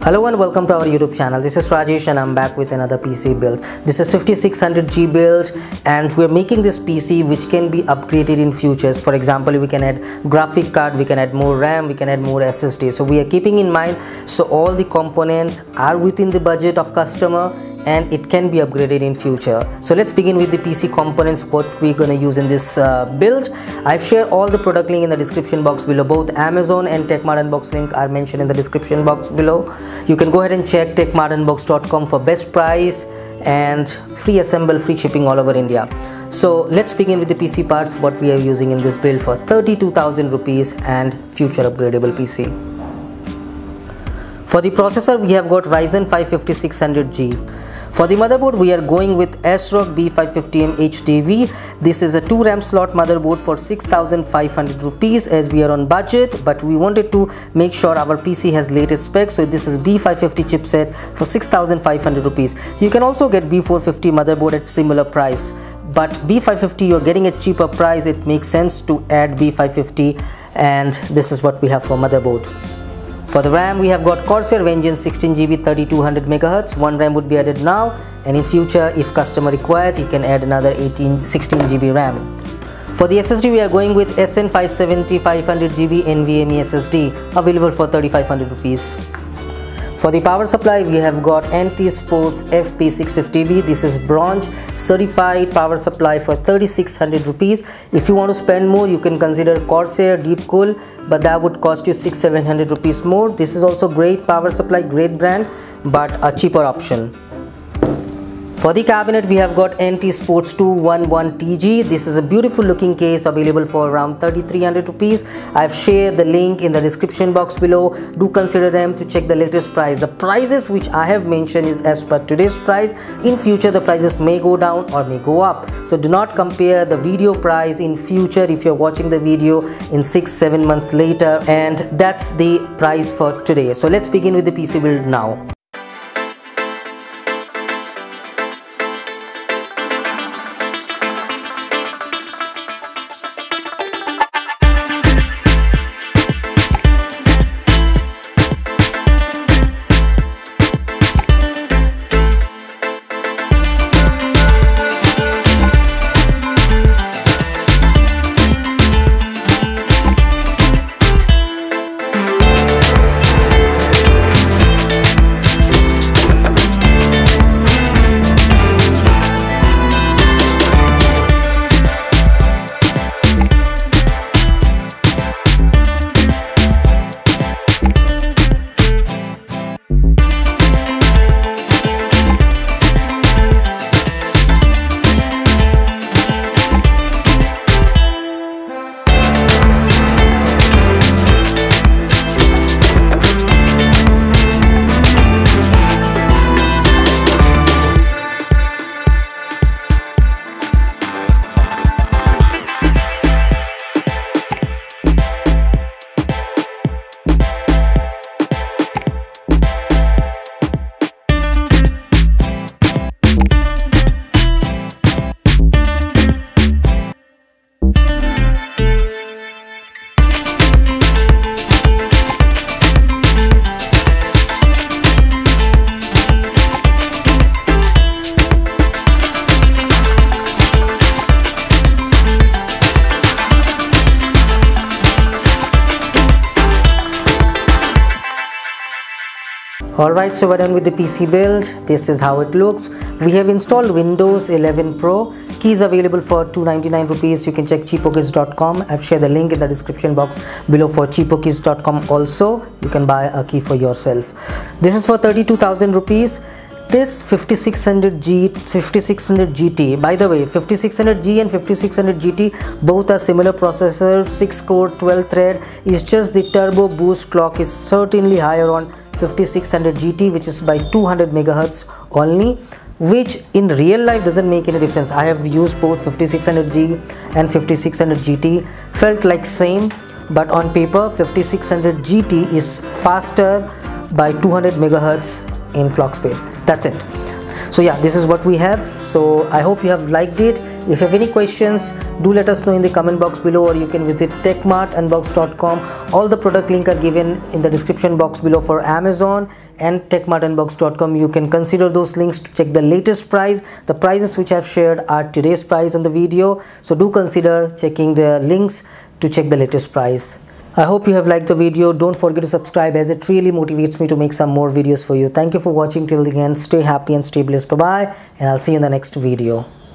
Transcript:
Hello and welcome to our YouTube channel. This is Rajesh and I'm back with another PC build. This is 5600G build and we're making this PC which can be upgraded in futures. For example, we can add graphic card, we can add more RAM, we can add more SSD. So we are keeping in mind so all the components are within the budget of customer and it can be upgraded in future. So let's begin with the PC components, what we're gonna use in this build. I've shared all the product link in the description box below. Both Amazon and Techmart Unbox link are mentioned in the description box below. You can go ahead and check techmartunbox.com for best price and free assemble, free shipping all over India. So let's begin with the PC parts, what we are using in this build for 32,000 rupees and future upgradable PC. For the processor, we have got Ryzen 5 5600G. For the motherboard, we are going with ASRock B550M HDV. This is a 2 RAM slot motherboard for 6,500 rupees as we are on budget, but we wanted to make sure our PC has latest specs. So this is B550 chipset for 6,500 rupees. You can also get B450 motherboard at similar price, but B550 you're getting at cheaper price. It makes sense to add B550, and this is what we have for motherboard. For the RAM, we have got Corsair Vengeance 16GB 3200 MHz. One RAM would be added now, and in future if customer requires, he can add another 16GB RAM. For the SSD, we are going with SN 570 500GB NVMe SSD, available for 3,500 rupees. For the power supply, we have got NT Sports FP650B. This is bronze certified power supply for 3,600 rupees. If you want to spend more, you can consider Corsair Deepcool, but that would cost you 600-700 rupees more. This is also great power supply, great brand, but a cheaper option. For the cabinet, we have got NT Sports 211TG. This is a beautiful looking case, available for around 3,300 rupees. I've shared the link in the description box below. Do consider them to check the latest price. The prices which I have mentioned is as per today's price. In future, the prices may go down or may go up. So do not compare the video price in future if you're watching the video in 6-7 months later. And that's the price for today. So let's begin with the PC build now. Alright, so we're done with the PC build. This is how it looks. We have installed Windows 11 Pro. Keys available for 299 rupees. You can check cheapokeys.com. I've shared the link in the description box below for cheapokeys.com also. You can buy a key for yourself. This is for 32,000 rupees. This 5600 GT, by the way, 5600G and 5600 GT both are similar processors, 6 core 12 thread. It's just the turbo boost clock is certainly higher on 5600 GT, which is by 200 MHz only, which in real life doesn't make any difference. I have used both 5600G and 5600 GT, felt like same, but on paper 5600 GT is faster by 200 MHz in clock speed. That's it. So yeah, this is what we have. So I hope you have liked it. If you have any questions, do let us know in the comment box below, or you can visit techmartunbox.com. All the product link are given in the description box below for Amazon and techmartunbox.com. You can consider those links to check the latest price. The prices which I have shared are today's price on the video, so do consider checking the links to check the latest price. I hope you have liked the video. Don't forget to subscribe, as it really motivates me to make some more videos for you. Thank you for watching till the end. Stay happy and stay blessed. Bye bye, and I'll see you in the next video.